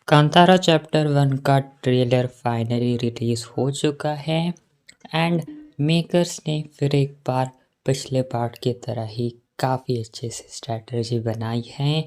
Kantara chapter 1 का trailer finally release हो चुका है एंड मेकर्स ने फिर एक बार पिछले पार्ट की तरह ही काफ़ी अच्छे से स्ट्रैटेजी बनाई है।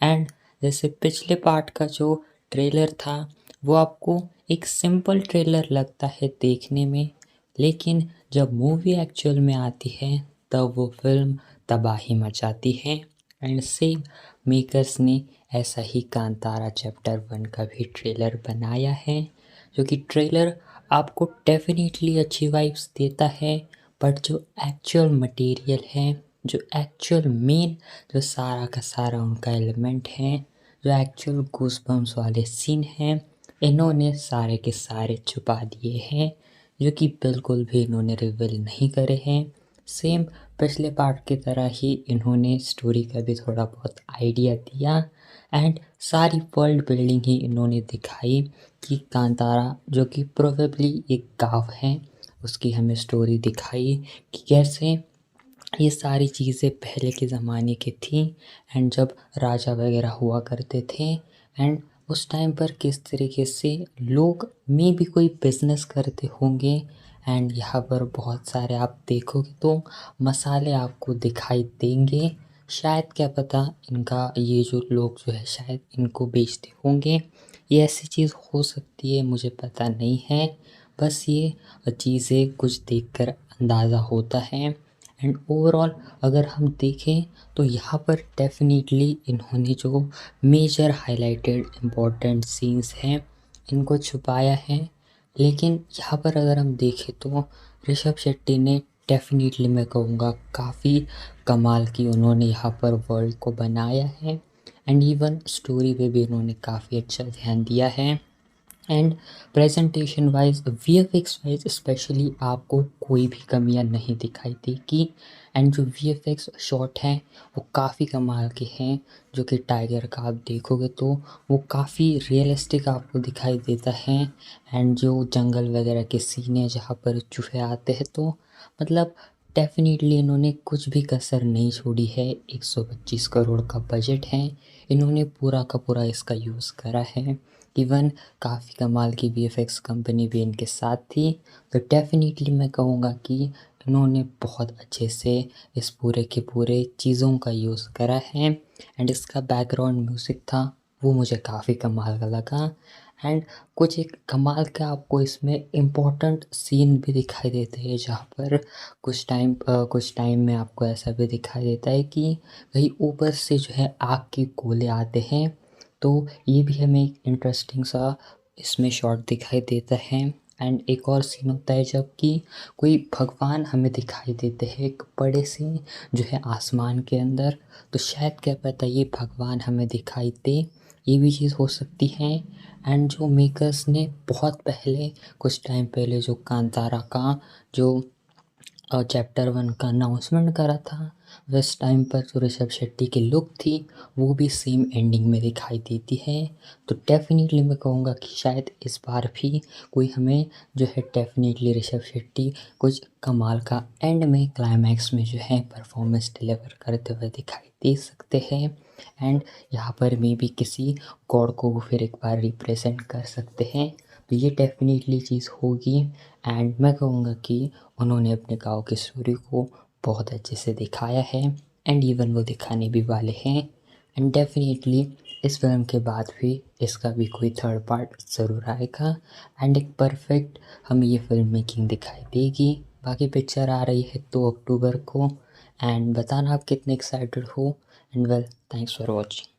एंड जैसे पिछले पार्ट का जो ट्रेलर था वो आपको एक सिंपल ट्रेलर लगता है देखने में, लेकिन जब मूवी एक्चुअल में आती है तब वो फिल्म तबाही मचाती है। एंड सेम मेकर्स ने ऐसा ही कांतारा चैप्टर 1 का भी ट्रेलर बनाया है, जो कि ट्रेलर आपको डेफिनेटली अच्छी वाइब्स देता है, बट जो एक्चुअल मटेरियल है, जो एक्चुअल मेन जो सारा का सारा उनका एलिमेंट है, जो एक्चुअल गूज़बम्प्स वाले सीन हैं, इन्होंने सारे के सारे छुपा दिए हैं, जो कि बिल्कुल भी इन्होंने रिवील नहीं करे हैं। सेम पिछले पार्ट की तरह ही इन्होंने स्टोरी का भी थोड़ा बहुत आइडिया दिया एंड सारी वर्ल्ड बिल्डिंग ही इन्होंने दिखाई कि कांतारा जो कि प्रोबेबली एक गाँव है उसकी हमें स्टोरी दिखाई कि कैसे ये सारी चीज़ें पहले के ज़माने की थी एंड जब राजा वगैरह हुआ करते थे एंड उस टाइम पर किस तरीके से लोग में भी कोई बिजनेस करते होंगे। एंड यहाँ पर बहुत सारे आप देखोगे तो मसाले आपको दिखाई देंगे, शायद क्या पता इनका ये जो लोग जो है शायद इनको बेचते होंगे, ये ऐसी चीज़ हो सकती है, मुझे पता नहीं है। बस ये चीज़ें कुछ देखकर अंदाज़ा होता है। एंड ओवरऑल अगर हम देखें तो यहाँ पर डेफिनेटली इन्होंने जो मेजर हाइलाइटेड इम्पोर्टेंट सीन्स हैं इनको छुपाया है, लेकिन यहाँ पर अगर हम देखें तो ऋषभ शेट्टी ने डेफिनेटली मैं कहूँगा काफ़ी कमाल की उन्होंने यहाँ पर वर्ल्ड को बनाया है एंड इवन स्टोरी पे भी उन्होंने काफ़ी अच्छा ध्यान दिया है। And presentation wise VFX wise specially आपको कोई भी कमियां नहीं दिखाई देगी एंड जो वीएफएक्स शॉट हैं वो काफ़ी कमाल के हैं, जो कि टाइगर का आप देखोगे तो वो काफ़ी रियलिस्टिक आपको दिखाई देता है। एंड जो जंगल वगैरह के सीन है जहाँ पर चूहे आते हैं तो मतलब डेफिनेटली इन्होंने कुछ भी कसर नहीं छोड़ी है। 125 करोड़ का बजट है, इन्होंने पूरा का पूरा इसका यूज़ करा है। इवन काफ़ी कमाल की वीएफएक्स कंपनी भी इनके साथ थी, तो डेफिनेटली मैं कहूँगा कि इन्होंने बहुत अच्छे से इस पूरे के पूरे चीज़ों का यूज़ करा है। एंड इसका बैकग्राउंड म्यूज़िक था वो मुझे काफ़ी कमाल का लगा एंड कुछ एक कमाल का आपको इसमें इम्पोर्टेंट सीन भी दिखाई देते हैं, जहाँ पर कुछ टाइम में आपको ऐसा भी दिखाई देता है कि कहीं ऊपर से जो है आग के गोले आते हैं, तो ये भी हमें एक इंटरेस्टिंग सा इसमें शॉट दिखाई देता है। एंड एक और सीन होता है जब कि कोई भगवान हमें दिखाई देते हैं एक बड़े से जो है आसमान के अंदर, तो शायद क्या पता ये भगवान हमें दिखाई दे, ये भी चीज़ हो सकती है। एंड जो मेकर्स ने बहुत पहले कुछ टाइम पहले जो कांतारा का जो चैप्टर 1 का अनाउंसमेंट करा था, उस टाइम पर जो ऋषभ शेट्टी की लुक थी वो भी सेम एंडिंग में दिखाई देती है। तो डेफिनेटली मैं कहूँगा कि शायद इस बार भी कोई हमें जो है डेफिनेटली ऋषभ शेट्टी कुछ कमाल का एंड में क्लाइमैक्स में जो है परफॉर्मेंस डिलीवर करते हुए दिखाई दे सकते हैं। एंड यहाँ पर मे भी किसी गॉड को वो फिर एक बार रिप्रेजेंट कर सकते हैं, तो ये डेफिनेटली चीज़ होगी। एंड मैं कहूँगा कि उन्होंने अपने गाँव की स्टोरी को बहुत अच्छे से दिखाया है एंड इवन वो दिखाने भी वाले हैं। एंड डेफिनेटली इस फिल्म के बाद भी इसका भी कोई थर्ड पार्ट ज़रूर आएगा एंड एक परफेक्ट हमें ये फिल्म मेकिंग दिखाई देगी। बाकी पिक्चर आ रही है 2 अक्टूबर को एंड बताना आप कितने एक्साइटेड हो। And well, thanks for watching.